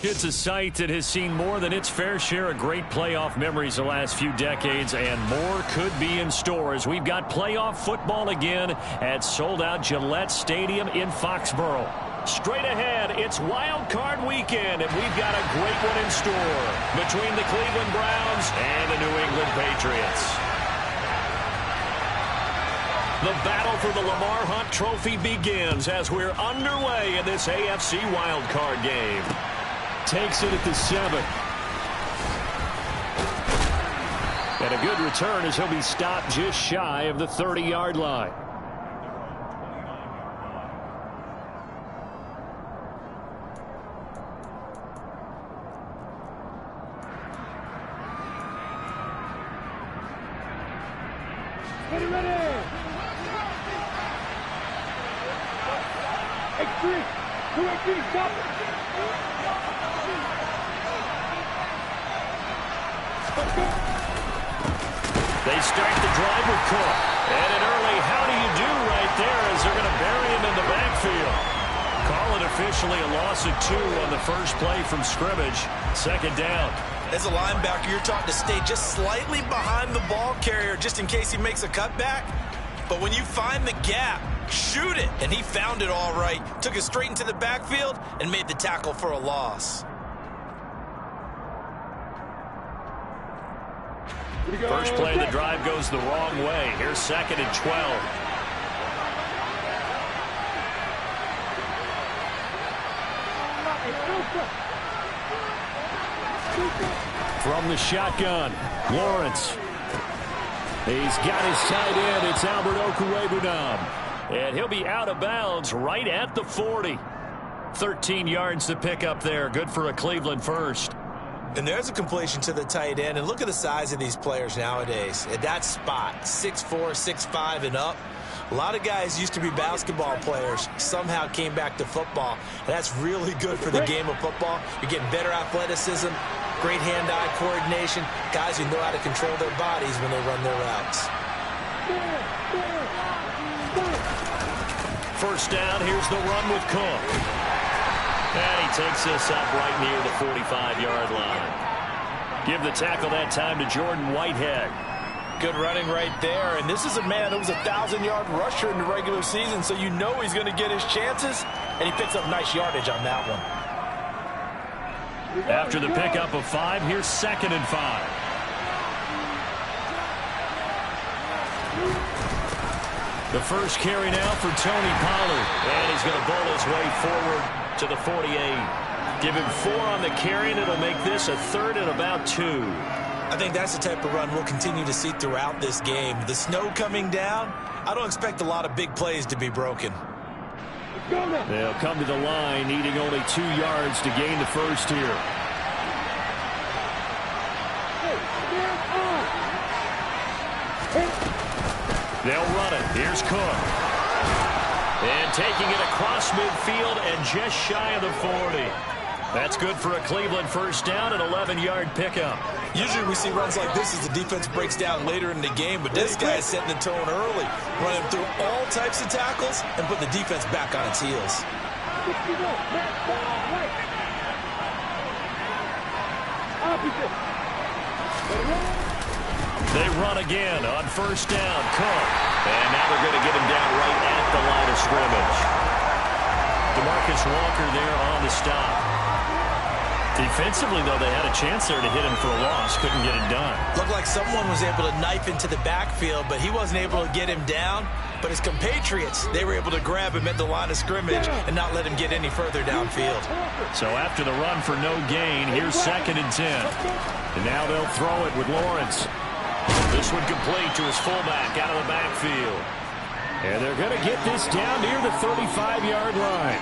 It's a site that has seen more than its fair share of great playoff memories the last few decades, and more could be in store as we've got playoff football again at sold-out Gillette Stadium in Foxborough. Straight ahead, it's Wild Card Weekend, and we've got a great one in store between the Cleveland Browns and the New England Patriots. The battle for the Lamar Hunt Trophy begins as we're underway in this AFC Wild Card game. Takes it at the 7. And a good return as he'll be stopped just shy of the 30-yard line. Ready. X3. 2-3, stop. They start the drive with Cook. And an early how do you do right there as they're going to bury him in the backfield. Call it officially a loss of 2 on the first play from scrimmage. Second down. As a linebacker, you're taught to stay just slightly behind the ball carrier just in case he makes a cutback. But when you find the gap, shoot it. And he found it all right. Took it straight into the backfield and made the tackle for a loss. First play of the drive goes the wrong way. Here's 2nd and 12. From the shotgun, Lawrence. He's got his tight end. It's Albert Okwuegbunam. And he'll be out of bounds right at the 40. 13 yards to pick up there. Good for a Cleveland first. And there's a completion to the tight end. And look at the size of these players nowadays. At that spot, 6'4", 6'5", and up. A lot of guys used to be basketball players, somehow came back to football. And that's really good for the game of football. You're getting better athleticism, great hand-eye coordination, guys who know how to control their bodies when they run their routes. First down, here's the run with Cook. And he takes this up right near the 45-yard line. Give the tackle that time to Jordan Whitehead. Good running right there. And this is a man who was a 1,000-yard rusher in the regular season, so you know he's going to get his chances. And he picks up nice yardage on that one. After the pickup of 5, here's 2nd and 5. The first carry now for Tony Pollard. And he's going to bowl his way forward to the 48. Give him 4 on the carry, and it'll make this a 3rd and about 2. I think that's the type of run we'll continue to see throughout this game. The snow coming down, I don't expect a lot of big plays to be broken. They'll come to the line, needing only 2 yards to gain the first here. They'll run it. Here's Cook. And taking it across midfield and just shy of the 40. That's good for a Cleveland first down, an 11-yard pickup. Usually we see runs like this as the defense breaks down later in the game, but this guy is setting the tone early, running through all types of tackles and putting the defense back on its heels. They run again on first down. Cook. And now they're going to get him down right at the line of scrimmage. DeMarcus Walker there on the stop. Defensively, though, they had a chance there to hit him for a loss. Couldn't get it done. Looked like someone was able to knife into the backfield, but he wasn't able to get him down. But his compatriots, they were able to grab him at the line of scrimmage and not let him get any further downfield. So after the run for no gain, here's 2nd and 10. And now they'll throw it with Lawrence. This one complete to his fullback out of the backfield. And they're going to get this down near the 35-yard line.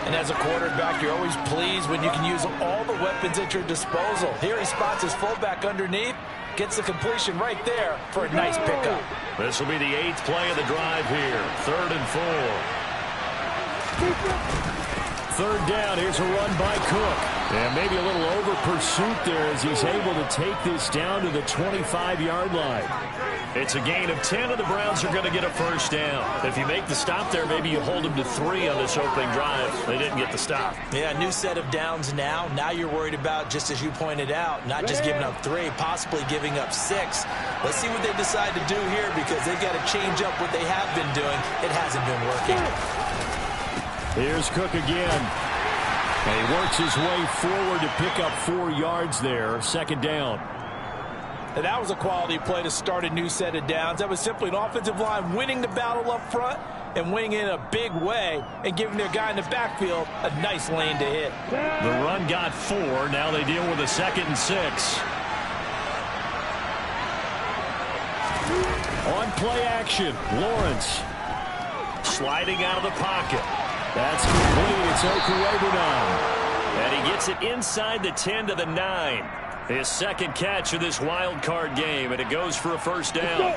And as a quarterback, you're always pleased when you can use all the weapons at your disposal. Here he spots his fullback underneath, gets the completion right there for a nice pickup. This will be the 8th play of the drive here. 3rd and 4. third down. Here's a run by Cook. And maybe a little over pursuit there as he's able to take this down to the 25-yard line. It's a gain of 10, and the Browns are going to get a first down. If you make the stop there, maybe you hold them to 3 on this opening drive. They didn't get the stop. Yeah, new set of downs now. Now you're worried about, just as you pointed out, not just giving up 3, possibly giving up 6. Let's see what they decide to do here because they've got to change up what they have been doing. It hasn't been working. Here's Cook again. And he works his way forward to pick up 4 yards there. Second down. And that was a quality play to start a new set of downs. That was simply an offensive line winning the battle up front and winning in a big way and giving their guy in the backfield a nice lane to hit. The run got 4. Now they deal with a 2nd and 6. On play action, Lawrence sliding out of the pocket. That's complete. It's Okurebunan. And he gets it inside the 10 to the 9. His second catch of this wild card game, and it goes for a first down.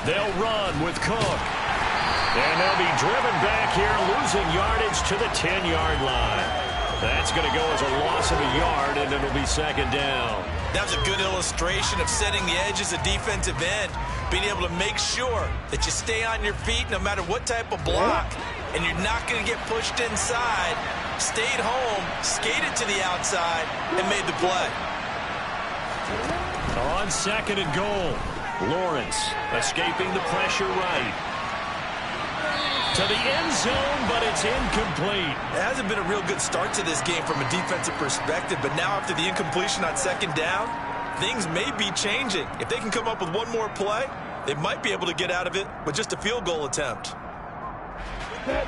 They'll run with Cook. And they'll be driven back here, losing yardage to the 10-yard line. That's going to go as a loss of a yard, and it'll be second down. That was a good illustration of setting the edge as a defensive end, being able to make sure that you stay on your feet no matter what type of block, and you're not going to get pushed inside. Stayed home, skated to the outside, and made the play. On second and goal, Lawrence escaping the pressure right. To the end zone, but it's incomplete. It hasn't been a real good start to this game from a defensive perspective, but now after the incompletion on second down, things may be changing. If they can come up with one more play, they might be able to get out of it with just a field goal attempt.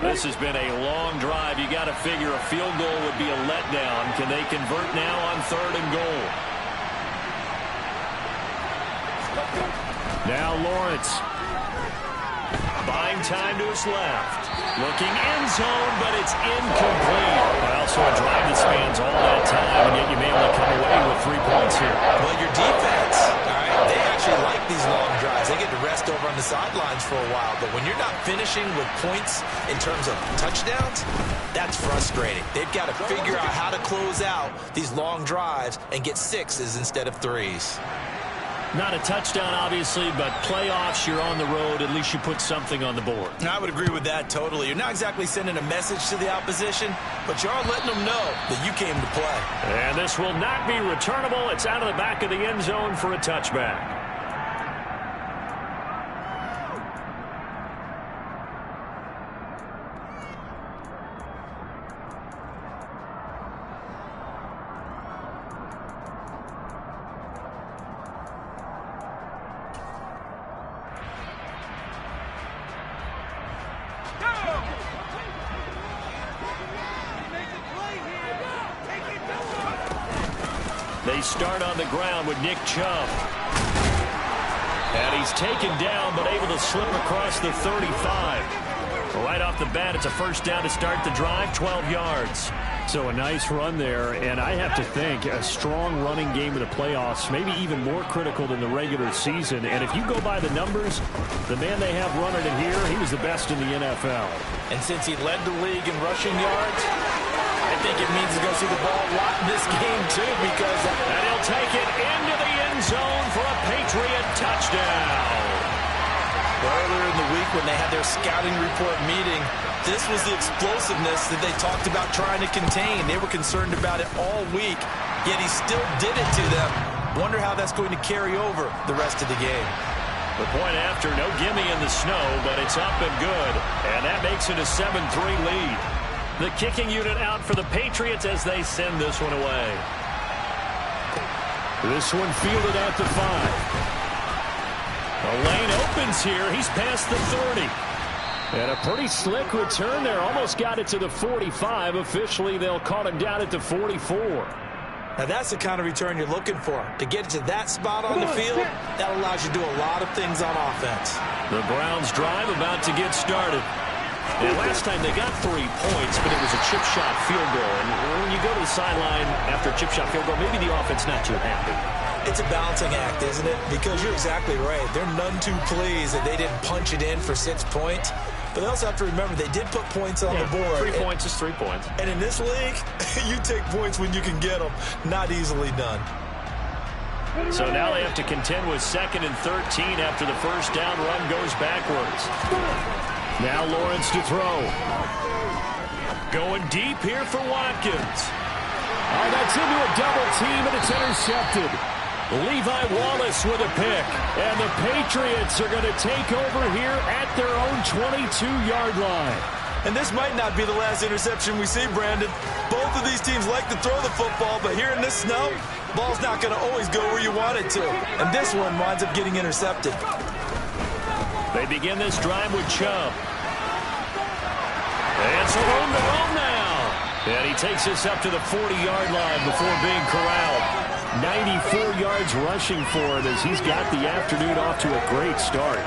This has been a long drive. You got to figure a field goal would be a letdown. Can they convert now on third and goal? Now Lawrence. Buying time to his left. Looking end zone, but it's incomplete. Well, so a drive that spans all that time, and yet you may only come away with 3 points here. Well, your defense, all right, they actually like these long drives. They get to rest over on the sidelines for a while, but when you're not finishing with points in terms of touchdowns, that's frustrating. They've got to figure out how to close out these long drives and get 6s instead of 3s. Not a touchdown, obviously, but playoffs, you're on the road. At least you put something on the board. I would agree with that totally. You're not exactly sending a message to the opposition, but you are letting them know that you came to play. And this will not be returnable. It's out of the back of the end zone for a touchback. They start on the ground with Nick Chubb. And he's taken down, but able to slip across the 35. Right off the bat, it's a first down to start the drive, 12 yards. So a nice run there, and I have to think a strong running game in the playoffs, maybe even more critical than the regular season. And if you go by the numbers, the man they have running it here, he was the best in the NFL. And since he led the league in rushing yards, I think it means he's going to see the ball a lot in this game, too, because... And he'll take it into the end zone for a Patriot touchdown. Earlier in the week when they had their scouting report meeting, this was the explosiveness that they talked about trying to contain. They were concerned about it all week, yet he still did it to them. Wonder how that's going to carry over the rest of the game. The point after, no gimme in the snow, but it's up and good. And that makes it a 7-3 lead. The kicking unit out for the Patriots as they send this one away. This one fielded out to 5. The lane opens here. He's past the 30. And a pretty slick return there. Almost got it to the 45. Officially, they'll call him down at the 44. Now, that's the kind of return you're looking for. To get to that spot on the field, that allows you to do a lot of things on offense. The Browns drive about to get started. And last time they got 3 points, but it was a chip shot field goal. And when you go to the sideline after a chip shot field goal, maybe the offense not too happy. It's a balancing act, isn't it? Because you're exactly right. They're none too pleased that they didn't punch it in for 6 points. But they also have to remember they did put points on the board. 3 points is 3 points. And in this league, you take points when you can get them. Not easily done. So now they have to contend with 2nd and 13 after the first down run goes backwards. Now Lawrence to throw. Going deep here for Watkins. Oh, that's into a double team, and it's intercepted. Levi Wallace with a pick. And the Patriots are going to take over here at their own 22-yard line. And this might not be the last interception we see, Brandon. Both of these teams like to throw the football, but here in this snow, ball's not going to always go where you want it to. And this one winds up getting intercepted. They begin this drive with Chubb. And it's room to roam now. And he takes us up to the 40-yard line before being corralled. 94 yards rushing for him as he's got the afternoon off to a great start.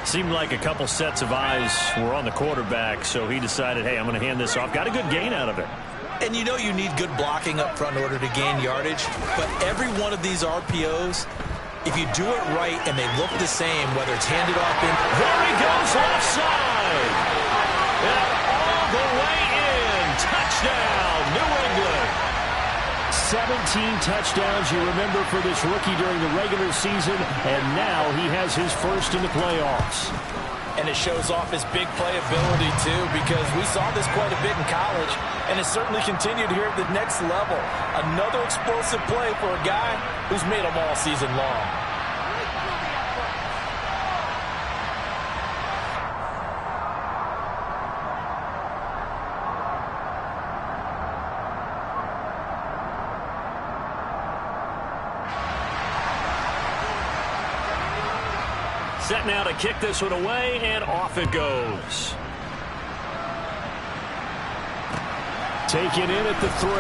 Seemed like a couple sets of eyes were on the quarterback, so he decided, hey, I'm going to hand this off. Got a good gain out of it. And you know you need good blocking up front in order to gain yardage, but every one of these RPOs, if you do it right and they look the same, whether it's handed off in. There he goes, left side. And all the way in. Touchdown, New England. 17 touchdowns, you remember, for this rookie during the regular season, and now he has his first in the playoffs. And it shows off his big playability, too, because we saw this quite a bit in college, and it certainly continued here at the next level. Another explosive play for a guy who's made them all season long. Set now to kick this one away, and off it goes. Taken in at the 3.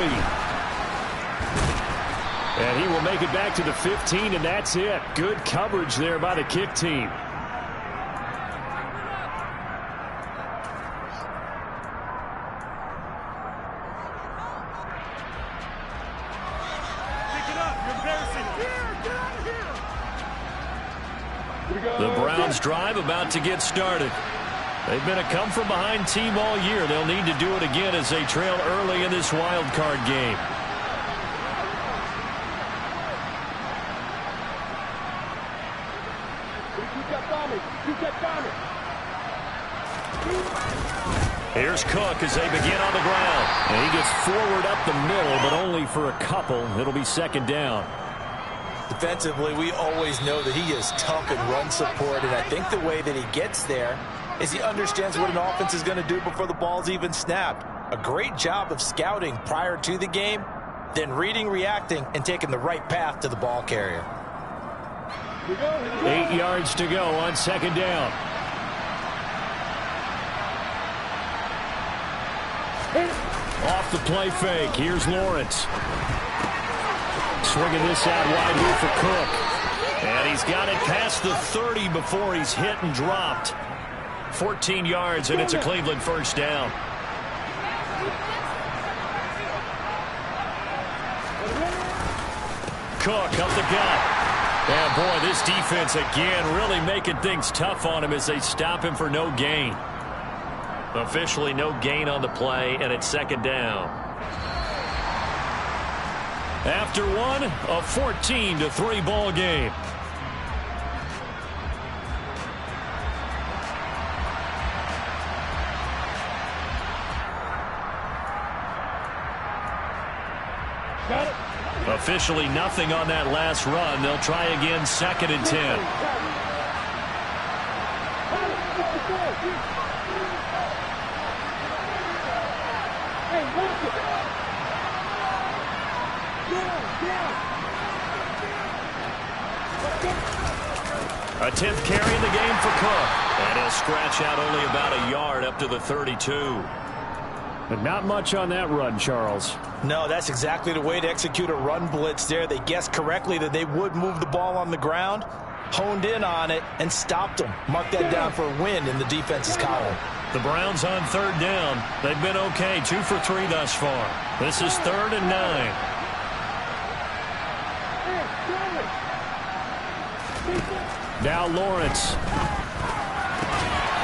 And he will make it back to the 15, and that's it. Good coverage there by the kick team. The Browns drive about to get started. They've been a come-from-behind team all year. They'll need to do it again as they trail early in this wild card game. Here's Cook as they begin on the ground. And he gets forward up the middle, but only for a couple. It'll be 2nd down. Defensively, we always know that he is tough in run support, and I think the way that he gets there is he understands what an offense is going to do before the ball's even snapped. A great job of scouting prior to the game, then reading, reacting, and taking the right path to the ball carrier. 8 yards to go on 2nd down. Off the play fake. Here's Lawrence. Swinging this out wide here for Cook. And he's got it past the 30 before he's hit and dropped. 14 yards, and it's a Cleveland first down. Cook up the gut. And, boy, this defense again really making things tough on him as they stop him for no gain. Officially no gain on the play, and it's 2nd down. After one, a 14-3 ball game. Officially nothing on that last run. They'll try again 2nd and 10. A 10th carry in the game for Cook. And he'll scratch out only about a yard up to the 32. But not much on that run, Charles. No, that's exactly the way to execute a run blitz there. They guessed correctly that they would move the ball on the ground, honed in on it, and stopped them. Mark that down for a win in the defense's column. The Browns on third down. They've been okay, 2 for 3 thus far. This is 3rd and 9. Now Lawrence.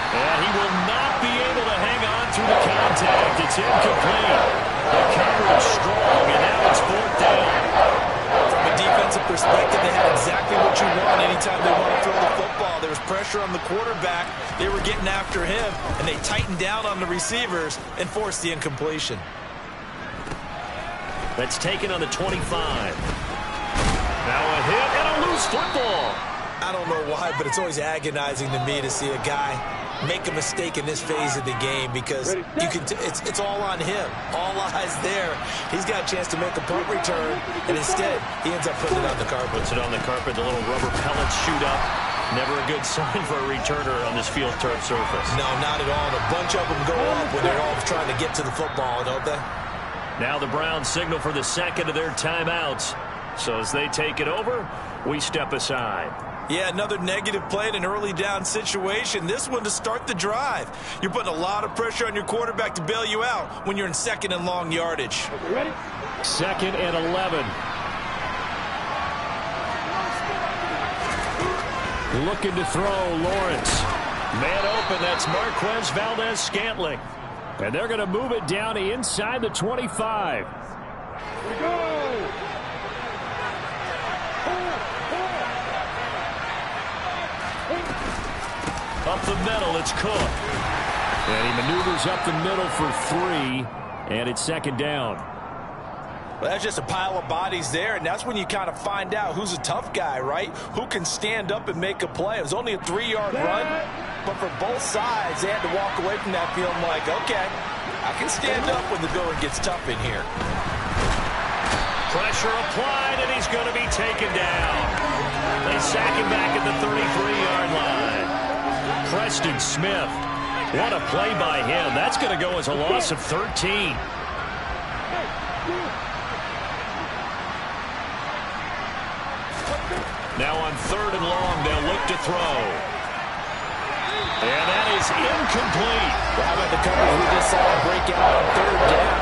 And he will not be able to hang on through the contact. It's incomplete. The coverage strong, and now it's 4th down. From a defensive perspective, they had exactly what you want anytime they want to throw the football. There was pressure on the quarterback. They were getting after him, and they tightened down on the receivers and forced the incompletion. That's taken on the 25. Now a hit and a loose football. I don't know why, but it's always agonizing to me to see a guy make a mistake in this phase of the game because it's all on him. All eyes there. He's got a chance to make a punt return, and instead he ends up putting it on the carpet. Puts it on the carpet. The little rubber pellets shoot up. Never a good sign for a returner on this field turf surface. No, not at all. And a bunch of them go up when they're all trying to get to the football, don't they? Now the Browns signal for the second of their timeouts. So as they take it over, we step aside. Yeah, another negative play in an early down situation. This one to start the drive. You're putting a lot of pressure on your quarterback to bail you out when you're in 2nd and long yardage. Ready? 2nd and 11. Looking to throw, Lawrence. Man open, that's Marquez Valdez-Scantling. And they're going to move it down inside the 25. Here we go. Up the middle, it's Cook. And he maneuvers up the middle for 3, and it's 2nd down. Well, that's just a pile of bodies there, and that's when you kind of find out who's a tough guy, right? Who can stand up and make a play. It was only a 3-yard run, but for both sides, they had to walk away from that feeling like, okay, I can stand up when the going gets tough in here. Pressure applied, and he's going to be taken down. They sack him back at the 33-yard line. Preston Smith. What a play by him. That's going to go as a loss of 13. Now on 3rd and long, they'll look to throw. And that is incomplete. How about the coverage we just saw break out on 3rd down?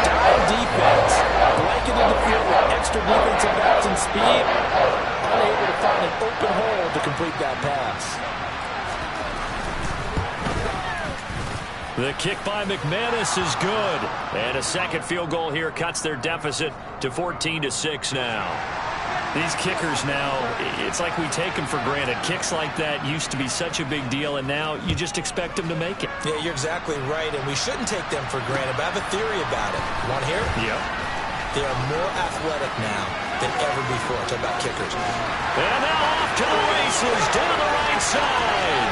Dive defense. Blanketed the field with extra defensive backs and speed. Unable to find an open hole to complete that pass. The kick by McManus is good. And a second field goal here cuts their deficit to 14-6 now. These kickers now, it's like we take them for granted. Kicks like that used to be such a big deal, and now you just expect them to make it. Yeah, you're exactly right, and we shouldn't take them for granted, but I have a theory about it. Want to hear it? Yep. They are more athletic now than ever before. Talk about kickers. And now off to the races, down the right side.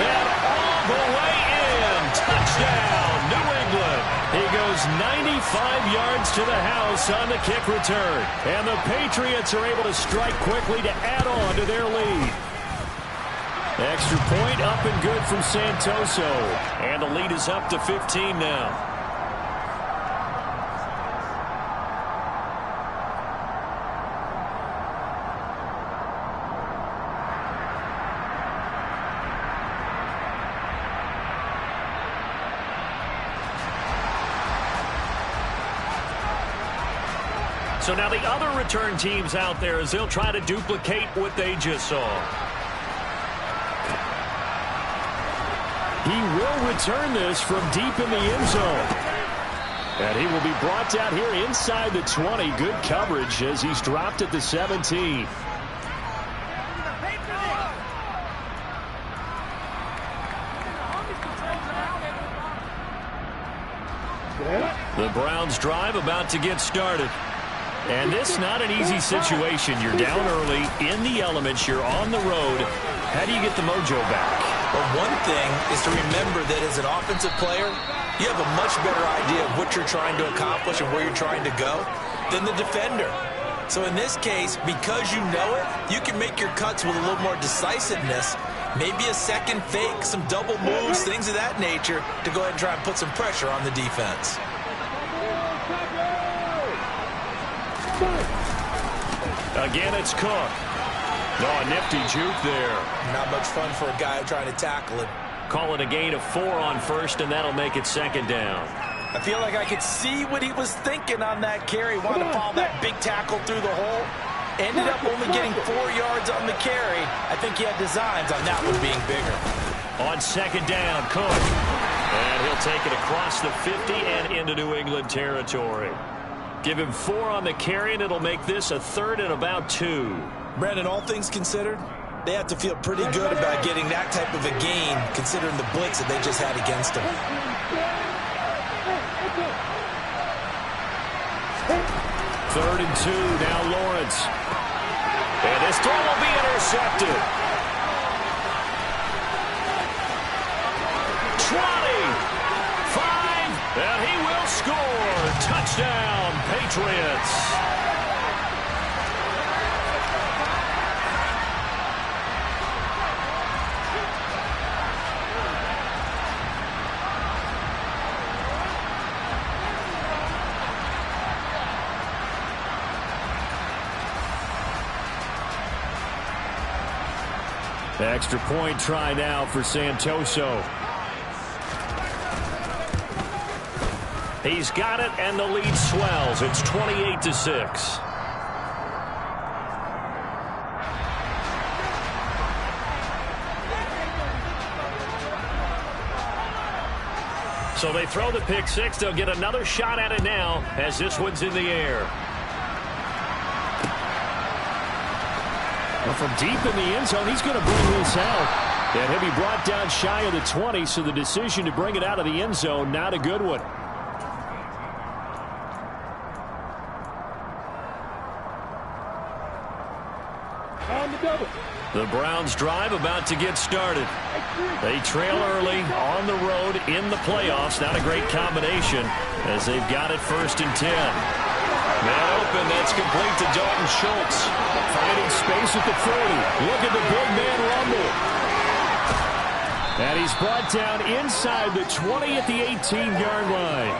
And all the way in. Touchdown, New England. He goes 95 yards to the house on the kick return. And the Patriots are able to strike quickly to add on to their lead. Extra point up and good from Santoso. And the lead is up to 15 now. So now the other return teams out there as they'll try to duplicate what they just saw. He will return this from deep in the end zone. And he will be brought down here inside the 20. Good coverage as he's dropped at the 17. The Browns drive about to get started. And this is not an easy situation. You're down early, in the elements, you're on the road. How do you get the mojo back? Well, one thing is to remember that as an offensive player, you have a much better idea of what you're trying to accomplish and where you're trying to go than the defender. So in this case, because you know it, you can make your cuts with a little more decisiveness, maybe a second fake, some double moves, things of that nature, to go ahead and try and put some pressure on the defense. Again, it's Cook. Oh, a nifty juke there. Not much fun for a guy trying to tackle him. Call it a gain of 4 on first, and that'll make it second down. I feel like I could see what he was thinking on that carry. Wanted to follow that big tackle through the hole. Ended up only getting 4 yards on the carry. I think he had designs on that one being bigger. On second down, Cook. And he'll take it across the 50 and into New England territory. Give him 4 on the carry, and it'll make this a 3rd and about 2. Brandon, all things considered, they have to feel pretty good about getting that type of a gain, considering the blitz that they just had against them. 3rd and 2, now Lawrence. And this throw will be intercepted. 20, 5, and he will score. Touchdown, Patriots. Extra point try now for Santoso. He's got it, and the lead swells. It's 28-6. So they throw the pick six. They'll get another shot at it now as this one's in the air. Well, from deep in the end zone, he's going to bring this out. And he'll be brought down shy of the 20, so the decision to bring it out of the end zone, not a good one. On the double. The Browns drive about to get started. They trail early on the road in the playoffs. Not a great combination as they've got it 1st and 10. Man open, that's complete to Dalton Schultz. Finding space at the 40. Look at the big man rumble. And he's brought down inside the 20 at the 18-yard line.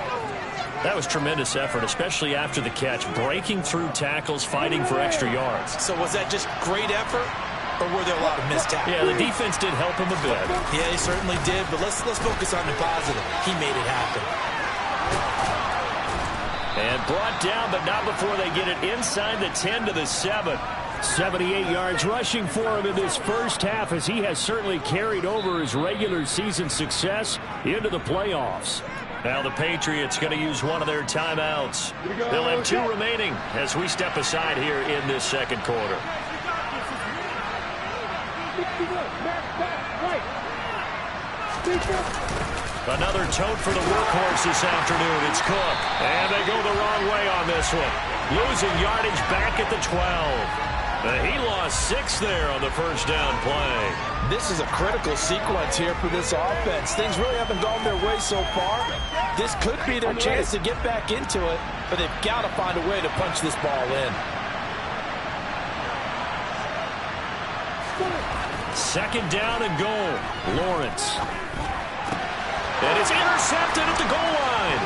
That was tremendous effort, especially after the catch. Breaking through tackles, fighting for extra yards. So was that just great effort, or were there a lot of missed tackles? Yeah, the defense did help him a bit. Yeah, he certainly did, but let's focus on the positive. He made it happen. And brought down, but not before they get it inside the 10 to the 7. 78 yards rushing for him in this first half, as he has certainly carried over his regular season success into the playoffs. Now the Patriots going to use one of their timeouts. They'll have 2 remaining as we step aside here in this second quarter. Another tote for the workhorse this afternoon. It's Cook. And they go the wrong way on this one. Losing yardage back at the 12. He lost 6 there on the first down play. This is a critical sequence here for this offense. Things really haven't gone their way so far. This could be their chance to get back into it, but they've got to find a way to punch this ball in. Second down and goal. Lawrence. And it's intercepted at the goal line.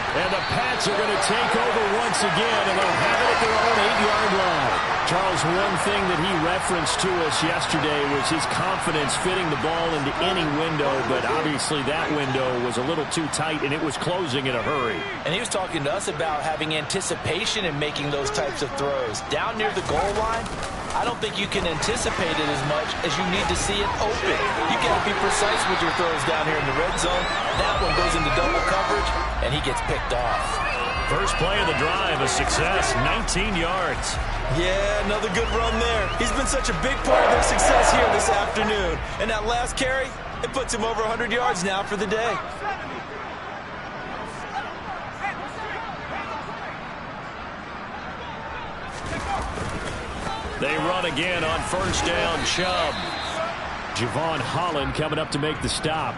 And the Pats are going to take over once again, and they'll have it at their own 8-yard line. Charles, one thing that he referenced to us yesterday was his confidence fitting the ball into any window, but obviously that window was a little too tight, and it was closing in a hurry. And he was talking to us about having anticipation in making those types of throws. Down near the goal line, I don't think you can anticipate it as much as you need to see it open. You got to be precise with your throws down here in the red zone. That one goes into double coverage, and he gets picked off. First play of the drive, a success, 19 yards. Yeah, another good run there. He's been such a big part of their success here this afternoon. And that last carry, it puts him over 100 yards now for the day. They run again on first down. Chubb. Javon Holland coming up to make the stop.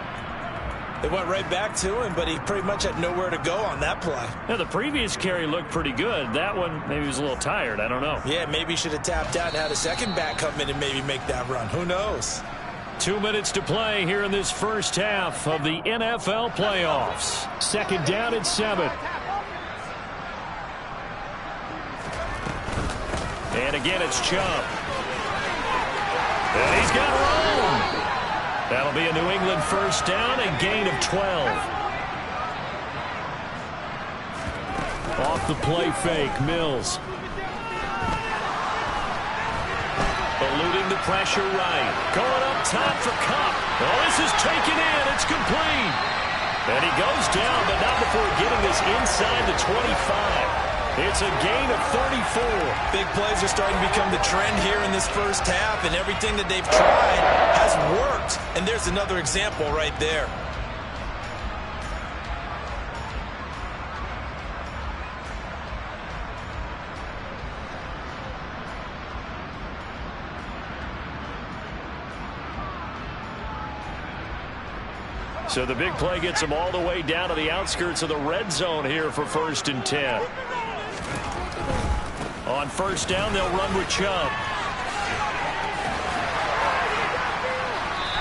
They went right back to him, but he pretty much had nowhere to go on that play. Now, the previous carry looked pretty good. That one, maybe he was a little tired. I don't know. Yeah, maybe he should have tapped out and had a second back come in and maybe make that run. Who knows? 2 minutes to play here in this first half of the NFL playoffs. Second down and 7. And again, it's Chubb. And he's got room. That'll be a New England first down, a gain of 12. Off the play fake, Mills. Eluding the pressure right. Going up top for Cup. Oh, this is taken in. It's complete. And he goes down, but not before getting this inside the 25. It's a gain of 34. Big plays are starting to become the trend here in this first half, and everything that they've tried has worked. And there's another example right there. So the big play gets them all the way down to the outskirts of the red zone here for 1st and 10. On first down, they'll run with Chubb.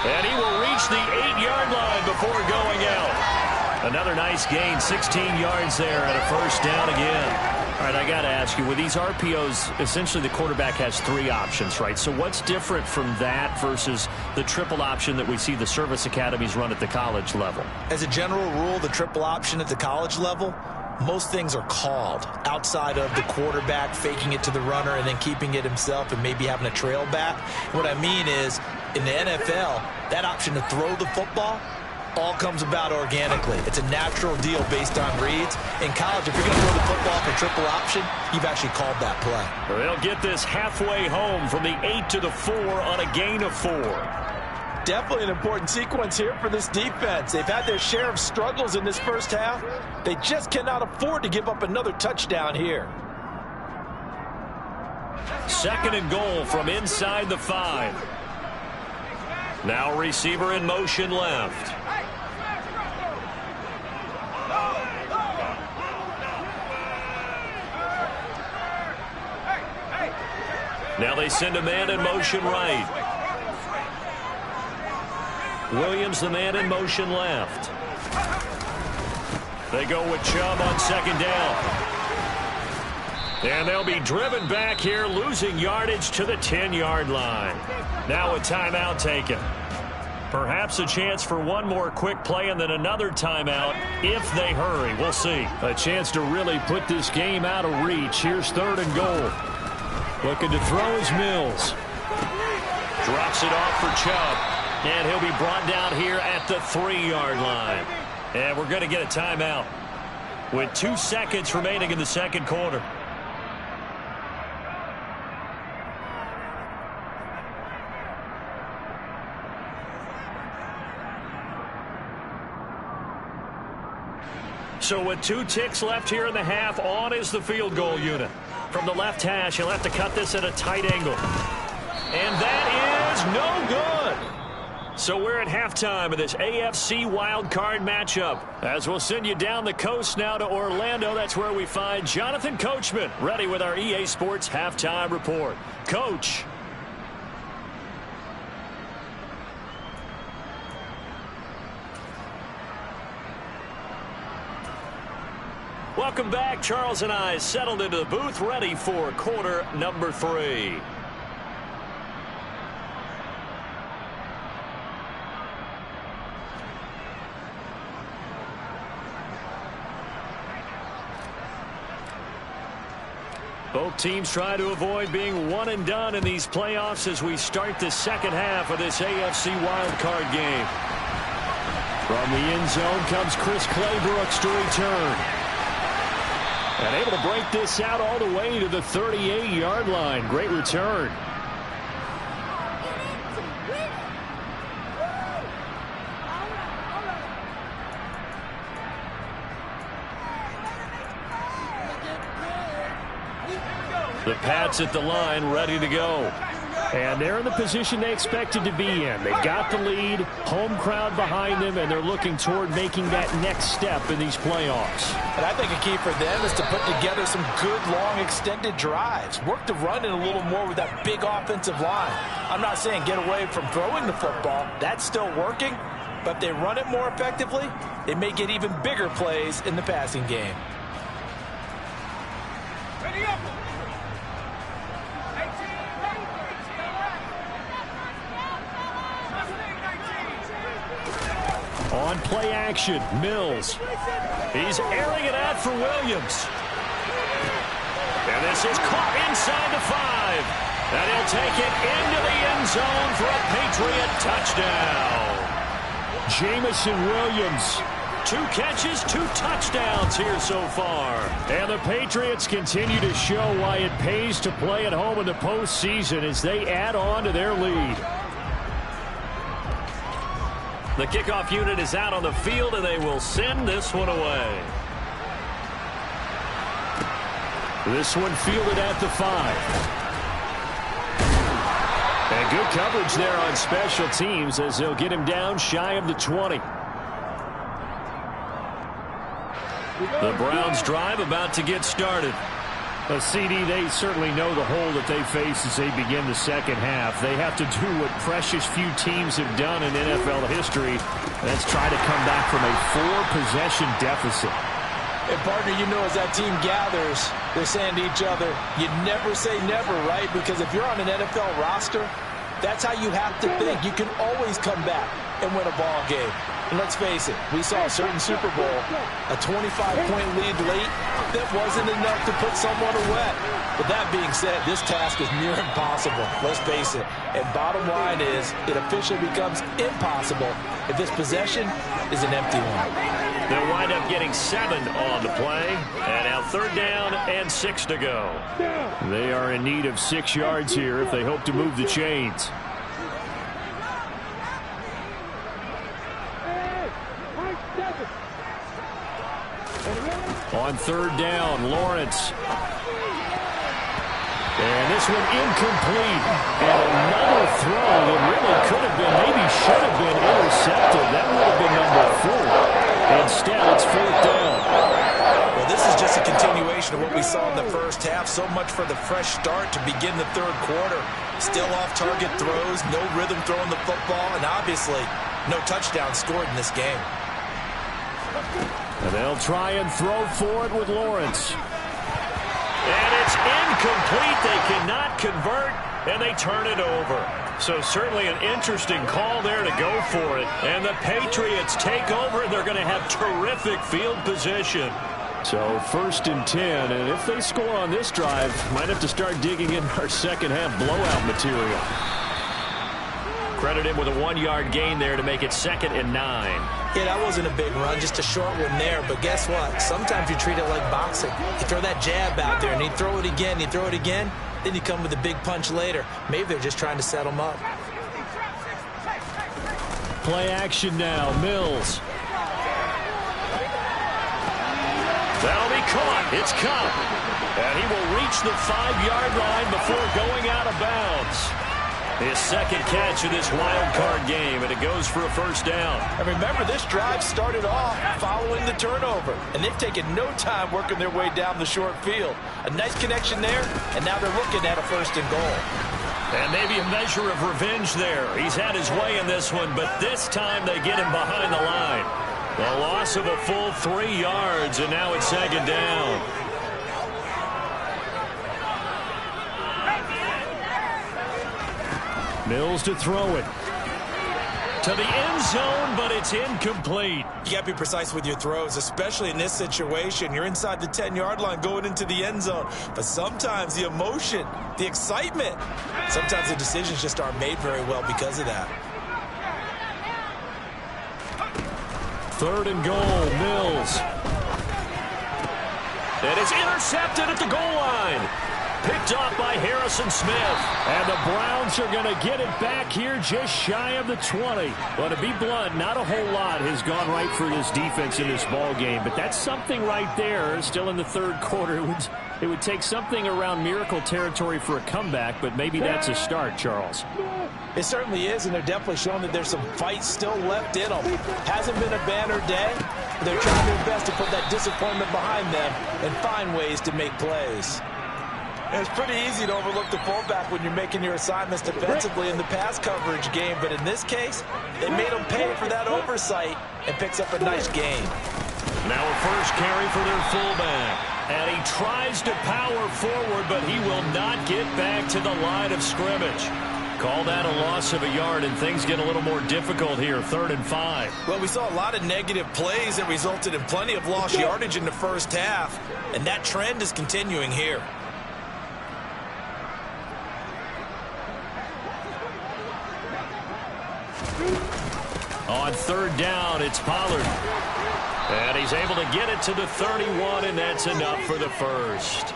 And he will reach the 8-yard line before going out. Another nice gain, 16 yards there and a first down again. All right, I got to ask you, with these RPOs, essentially the quarterback has 3 options, right? So what's different from that versus the triple option that we see the service academies run at the college level? As a general rule, the triple option at the college level, most things are called outside of the quarterback faking it to the runner and then keeping it himself and maybe having a trail back. What I mean is, in the NFL, that option to throw the football all comes about organically. It's a natural deal based on reads. In college, if you're going to throw the football for triple option, you've actually called that play. They'll get this halfway home from the 8 to the 4 on a gain of 4. Definitely an important sequence here for this defense. They've had their share of struggles in this first half. They just cannot afford to give up another touchdown here. 2nd and goal from inside the 5. Now receiver in motion left. Now they send a man in motion right. Williams, the man in motion left. They go with Chubb on 2nd down. And they'll be driven back here, losing yardage to the 10-yard line. Now a timeout taken. Perhaps a chance for one more quick play and then another timeout if they hurry. We'll see. A chance to really put this game out of reach. Here's 3rd and goal. Looking to throw is Mills. Drops it off for Chubb. And he'll be brought down here at the 3-yard line. And we're going to get a timeout with 2 seconds remaining in the 2nd quarter. So with 2 ticks left here in the half, on is the field goal unit. From the left hash, he'll have to cut this at a tight angle. And that is no good. So we're at halftime of this AFC wildcard matchup. As we'll send you down the coast now to Orlando, that's where we find Jonathan Coachman, ready with our EA Sports halftime report. Coach. Welcome back. Charles and I settled into the booth, ready for quarter number 3. Both teams try to avoid being one and done in these playoffs as we start the 2nd half of this AFC wildcard game. From the end zone comes Chris Claybrooks to return. And able to break this out all the way to the 38-yard line. Great return. The Pats at the line, ready to go. And they're in the position they expected to be in. They've got the lead, home crowd behind them, and they're looking toward making that next step in these playoffs. And I think a key for them is to put together some good, long, extended drives. Work the run in a little more with that big offensive line. I'm not saying get away from throwing the football. That's still working. But if they run it more effectively, they may get even bigger plays in the passing game. Ready up! on play action. Mills. He's airing it out for Williams. And this is caught inside the 5. And he'll take it into the end zone for a Patriot touchdown. Jamison Williams. 2 catches, 2 touchdowns here so far. And the Patriots continue to show why it pays to play at home in the postseason as they add on to their lead. The kickoff unit is out on the field, and they will send this one away. This one fielded at the 5. And good coverage there on special teams as they'll get him down shy of the 20. The Browns drive about to get started. CD, they certainly know the hole that they face as they begin the second half. They have to do what precious few teams have done in NFL history. That's try to come back from a 4-possession deficit. And, partner, you know as that team gathers, they're saying to each other, you never say never, right? Because if you're on an NFL roster, that's how you have to think. You can always come back and win a ball game. And let's face it, we saw a certain Super Bowl, a 25-point lead late, that wasn't enough to put someone away. But that being said, this task is near impossible. Let's face it. And bottom line is, it officially becomes impossible if this possession is an empty one. They'll wind up getting 7 on the play. And now 3rd down and 6 to go. They are in need of 6 yards here if they hope to move the chains. On 3rd down, Lawrence. And this one incomplete. And another throw that really could have been, maybe should have been intercepted. That would have been number 4. Instead, it's 4th down. Well, this is just a continuation of what we saw in the first half. So much for the fresh start to begin the 3rd quarter. Still off-target throws, no rhythm throwing the football, and obviously no touchdown scored in this game. And they'll try and throw for it with Lawrence. And it's incomplete. They cannot convert, and they turn it over. So certainly an interesting call there to go for it. And the Patriots take over, and they're going to have terrific field position. So 1st and 10, and if they score on this drive, might have to start digging in our second half blowout material. Credit him with a 1-yard gain there to make it 2nd and 9. Yeah, that wasn't a big run, just a short one there. But guess what? Sometimes you treat it like boxing. You throw that jab out there, and you throw it again, you throw it again, then you come with a big punch later. Maybe they're just trying to set them up. Play action now, Mills. That'll be caught. It's Cup. And he will reach the 5-yard line before going out of bounds. His 2nd catch of this wild card game, and it goes for a 1st down. And remember, this drive started off following the turnover, and they've taken no time working their way down the short field. A nice connection there, and now they're looking at a 1st and goal. And maybe a measure of revenge there. He's had his way in this one, but this time they get him behind the line. The loss of a full 3 yards, and now it's 2nd down. Mills to throw it. To the end zone, but it's incomplete. You got to be precise with your throws, especially in this situation. You're inside the 10-yard line going into the end zone. But sometimes the emotion, the excitement, sometimes the decisions just aren't made very well because of that. 3rd and goal, Mills. And it's intercepted at the goal line. Picked off by Harrison Smith. And the Browns are going to get it back here just shy of the 20. Well, to be blunt, not a whole lot has gone right for this defense in this ball game, but that's something right there. Still in the 3rd quarter. It would take something around miracle territory for a comeback, but maybe that's a start, Charles. It certainly is, and they're definitely showing that there's some fight still left in them. Hasn't been a banner day. They're trying their best to put that disappointment behind them and find ways to make plays. And it's pretty easy to overlook the fullback when you're making your assignments defensively in the pass coverage game. But in this case, they made them pay for that oversight and picks up a nice gain. Now a 1st carry for their fullback. And he tries to power forward, but he will not get back to the line of scrimmage. Call that a loss of a yard, and things get a little more difficult here, 3rd and 5. Well, we saw a lot of negative plays that resulted in plenty of lost yardage in the first half, and that trend is continuing here. On 3rd down, it's Pollard. And he's able to get it to the 31, and that's enough for the first.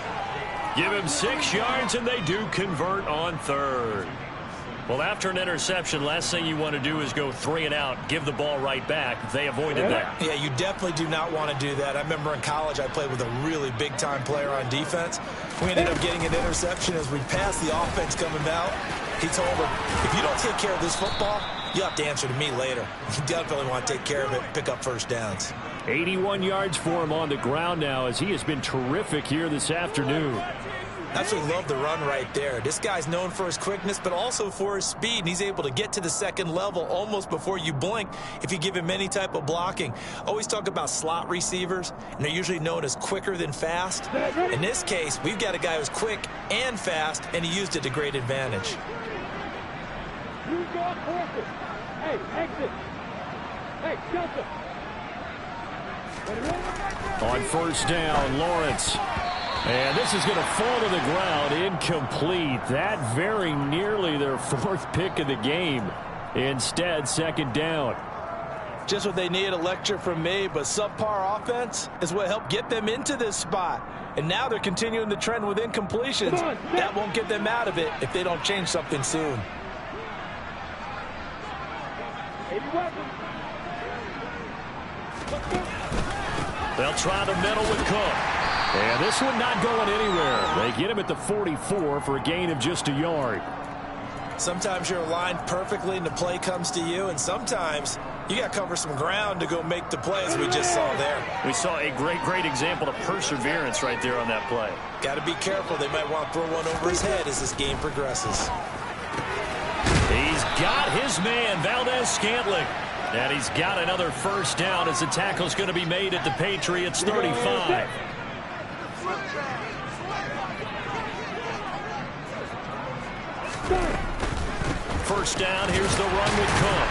Give him 6 yards, and they do convert on 3rd. Well, after an interception, last thing you want to do is go 3 and out, give the ball right back. They avoided that. Yeah, you definitely do not want to do that. I remember in college I played with a really big-time player on defense. We ended up getting an interception as we passed the offense coming out. He told him, if you don't take care of this football, you'll have to answer to me later. You definitely want to take care of it, pick up first downs. 81 yards for him on the ground now as he has been terrific here this afternoon. Absolutely love the run right there. This guy's known for his quickness, but also for his speed, and he's able to get to the second level almost before you blink if you give him any type of blocking. Always talk about slot receivers, and they're usually known as quicker than fast. In this case, we've got a guy who's quick and fast, and he used it to great advantage. Hey, exit. Hey, Delta. On 1st down, Lawrence. And this is going to fall to the ground, incomplete. That very nearly their 4th pick of the game. Instead, 2nd down. Just what they need, a lecture from me, but subpar offense is what helped get them into this spot. And now they're continuing the trend with incompletions. That won't get them out of it if they don't change something soon. They'll try the middle with Cook. And this one not going anywhere. They get him at the 44 for a gain of just a yard. Sometimes you're aligned perfectly and the play comes to you, and sometimes you got to cover some ground to go make the play, as we just saw there. We saw a great example of perseverance right there on that play. Got to be careful. They might want to throw one over his head as this game progresses. He's got his man, Valdez-Scantling. And he's got another 1st down as the tackle's going to be made at the Patriots 35. First down, here's the run with Cook.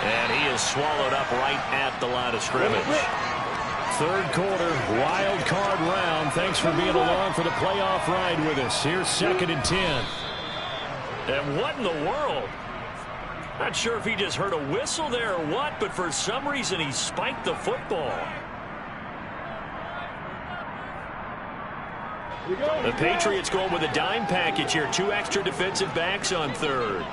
And he is swallowed up right at the line of scrimmage. 3rd quarter, wild card round. Thanks for being along for the playoff ride with us. Here's 2nd and 10. And what in the world? Not sure if he just heard a whistle there or what, but for some reason he spiked the football. The Patriots going with a dime package here. 2 extra defensive backs on 3rd.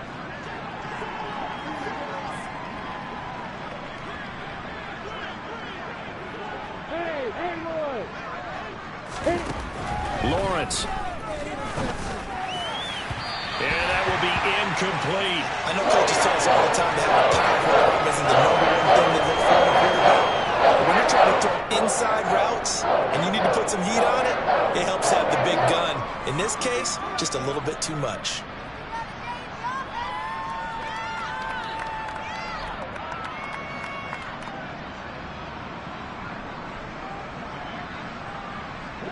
Lawrence. And that will be incomplete. I know coaches tell us all the time that having a powerful arm isn't the #1 thing to look for in a quarterback. But when you're trying to throw inside routes and you need to put some heat on it, it helps have the big gun. In this case, just a little bit too much.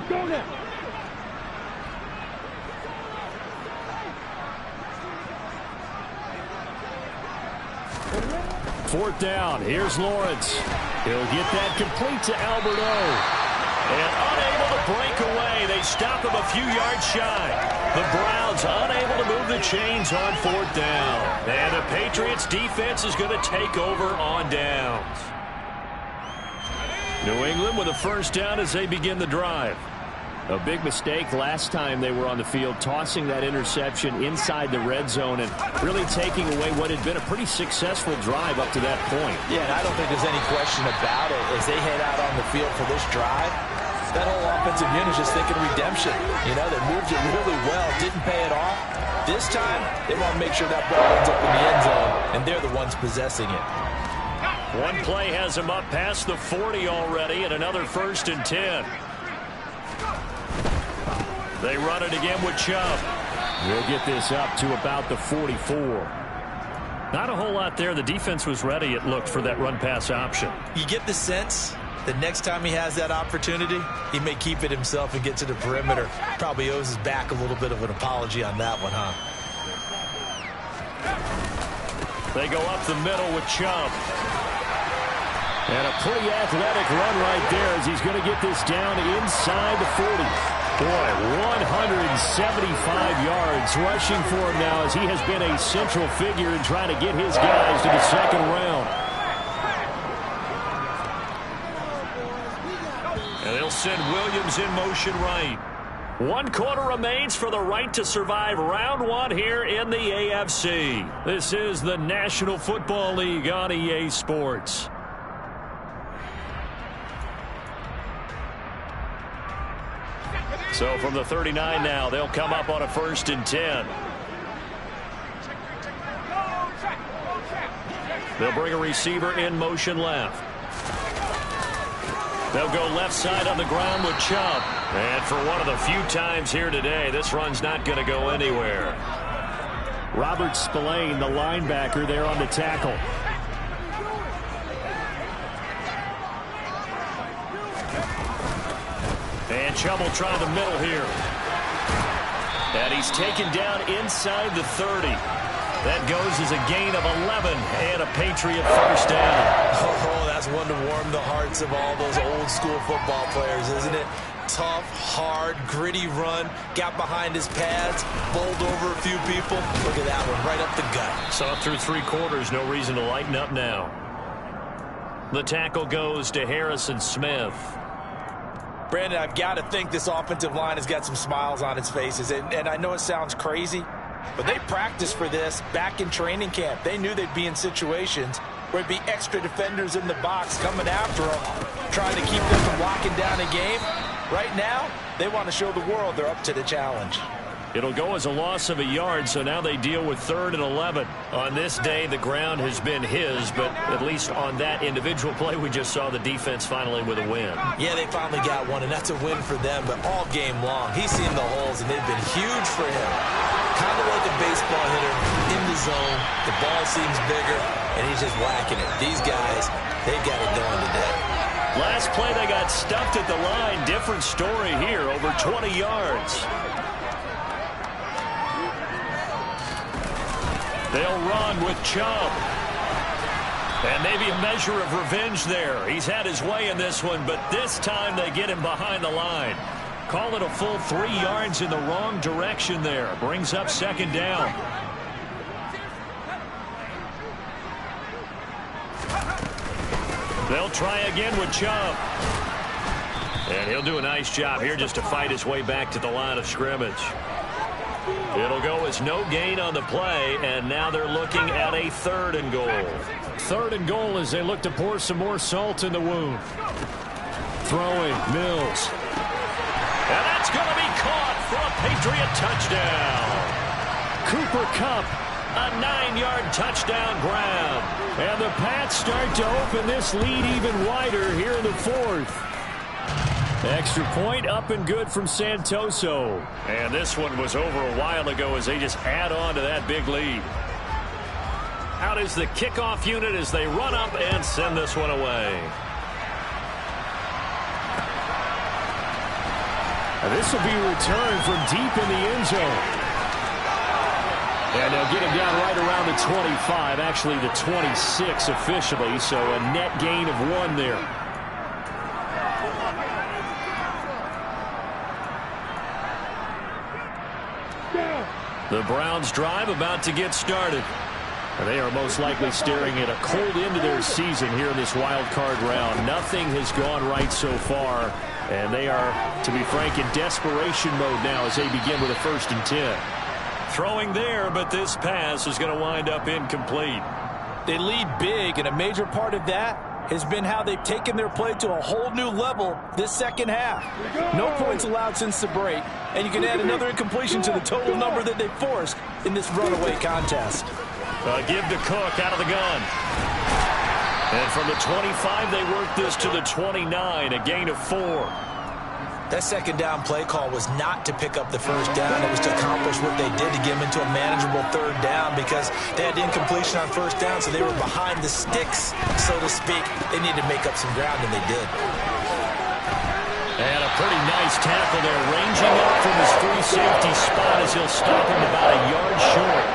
Go now. 4th down. Here's Lawrence. He'll get that complete to Alberto. And unable to break away. They stop him a few yards shy. The Browns unable to move the chains on 4th down. And the Patriots defense is going to take over on downs. New England with a 1st down as they begin the drive. A big mistake last time they were on the field, tossing that interception inside the red zone and really taking away what had been a pretty successful drive up to that point. Yeah, and I don't think there's any question about it. As they head out on the field for this drive, that whole offensive unit is just thinking redemption. You know, they moved it really well, didn't pay it off. This time, they want to make sure that ball ends up in the end zone, and they're the ones possessing it. One play has him up past the 40 already, and another 1st and 10. They run it again with Chubb. We'll get this up to about the 44. Not a whole lot there. The defense was ready, it looked, for that run-pass option. You get the sense that next time he has that opportunity, he may keep it himself and get to the perimeter. Probably owes his back a little bit of an apology on that one, huh? They go up the middle with Chubb. And a pretty athletic run right there as he's going to get this down inside the 40. Boy, 175 yards rushing for him now as he has been a central figure in trying to get his guys to the second round. And they'll send Williams in motion right. 1 quarter remains for the right to survive round 1 here in the AFC. This is the National Football League on EA Sports. So from the 39 now, they'll come up on a 1st and 10. They'll bring a receiver in motion left. They'll go left side on the ground with Chubb. And for one of the few times here today, this run's not going to go anywhere. Robert Spillane, the linebacker, there on the tackle. And Chubb will try the middle here. And he's taken down inside the 30. That goes as a gain of 11 and a Patriot first down. Oh, that's one to warm the hearts of all those old school football players, isn't it? Tough, hard, gritty run. Got behind his pads, bowled over a few people. Look at that one, right up the gut. Saw through 3 quarters, no reason to lighten up now. The tackle goes to Harrison Smith. Brandon, I've got to think this offensive line has got some smiles on its faces. And I know it sounds crazy, but they practiced for this back in training camp. They knew they'd be in situations where it'd be extra defenders in the box coming after them, trying to keep them from locking down a game. Right now, they want to show the world they're up to the challenge. It'll go as a loss of a yard, so now they deal with 3rd and 11. On this day, the ground has been his, but at least on that individual play, we just saw the defense finally with a win. Yeah, they finally got one, and that's a win for them, but all game long, he's seen the holes, and they've been huge for him. Kind of like a baseball hitter in the zone. The ball seems bigger, and he's just whacking it. These guys, they've got it going today. Last play, they got stuffed at the line. Different story here, over 20 yards. They'll run with Chubb. And maybe a measure of revenge there. He's had his way in this one, but this time they get him behind the line. Call it a full 3 yards in the wrong direction there. Brings up 2nd down. They'll try again with Chubb. And he'll do a nice job here just to fight his way back to the line of scrimmage. It'll go as no gain on the play, and now they're looking at a 3rd and goal. 3rd and goal as they look to pour some more salt in the wound. Throwing, Mills. And that's going to be caught for a Patriot touchdown. Cooper Kupp, a 9-yard touchdown grab. And the Pats start to open this lead even wider here in the 4th. Extra point up and good from Santoso. And this one was over a while ago as they just add on to that big lead. Out is the kickoff unit as they run up and send this one away. This will be returned from deep in the end zone. And they'll get him down right around the 25, actually the 26 officially, so a net gain of 1 there. The Browns drive about to get started. And they are most likely staring at a cold end to their season here in this wild card round. Nothing has gone right so far. And they are, to be frank, in desperation mode now as they begin with a 1st and 10. Throwing there, but this pass is going to wind up incomplete. They lead big, and a major part of that has been how they've taken their play to a whole new level this second half. No points allowed since the break, and you can add another incompletion to the total number that they forced in this runaway contest. Give to Cook out of the gun. And from the 25, they work this to the 29, a gain of 4. That 2nd down play call was not to pick up the 1st down. It was to accomplish what they did to get them into a manageable 3rd down because they had incompletion on 1st down, so they were behind the sticks, so to speak. They needed to make up some ground, and they did. And a pretty nice tackle there, ranging up from his free safety spot as he'll stop him about a yard short.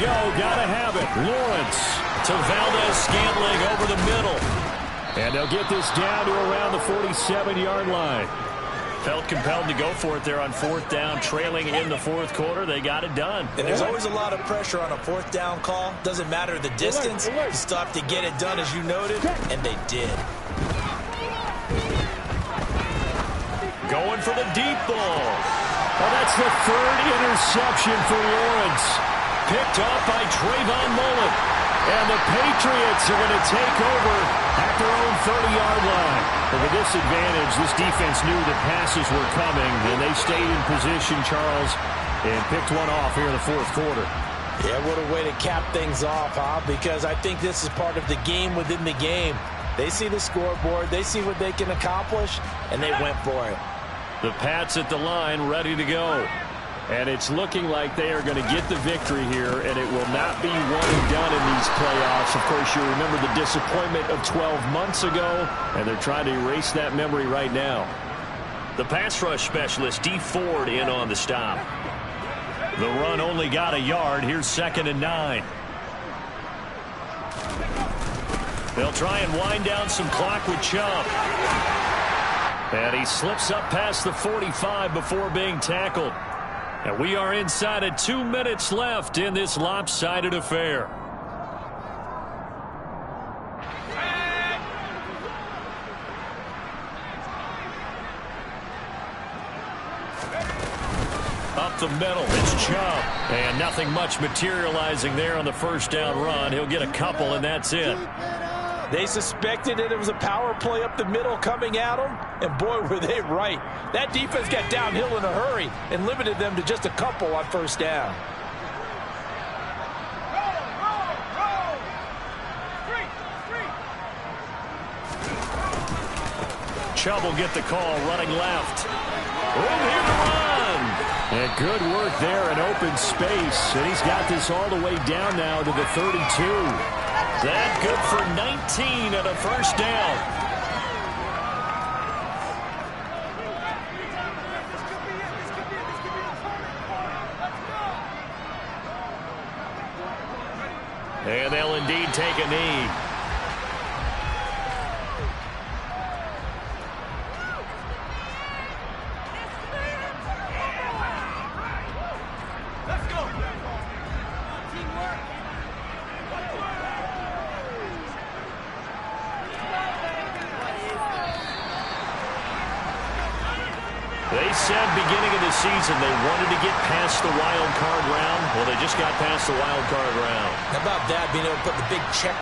go. Gotta have it. Lawrence to Valdez-Scantling over the middle. And they'll get this down to around the 47-yard line. Felt compelled to go for it there on fourth down, trailing in the fourth quarter. They got it done. And there's always a lot of pressure on a fourth down call. Doesn't matter the distance. You still have to get it done, as you noted, and they did. Going for the deep ball. Well, that's the third interception for Lawrence. Picked off by Trayvon Mullen. And the Patriots are going to take over at their own 30-yard line. But with this advantage, this defense knew the passes were coming, and they stayed in position, Charles, and picked one off here in the fourth quarter. Yeah, what a way to cap things off, huh? Because I think this is part of the game within the game. They see the scoreboard, they see what they can accomplish, and they went for it. The Pats at the line, ready to go. And it's looking like they are going to get the victory here, and it will not be one and done in these playoffs. Of course, you remember the disappointment of 12 months ago, and they're trying to erase that memory right now. The pass rush specialist, D. Ford, in on the stop. The run only got a yard. Here's 2nd and 9. They'll try and wind down some clock with Chubb. And he slips up past the 45 before being tackled. And we are inside of 2 minutes left in this lopsided affair. Up the middle, it's Chubb. And nothing much materializing there on the first down run. He'll get a couple, and that's it. They suspected it was a power play up the middle coming at them, and boy, were they right. That defense got downhill in a hurry and limited them to just a couple on first down. Chubb will get the call, running left. Room here to run. And good work there in open space. And he's got this all the way down now to the 32. That good for 19 and a first down. And they'll indeed take a knee. They said beginning of the season they wanted to get past the wild card round. Well, they just got past the wild card round. How about that, being able to put the big check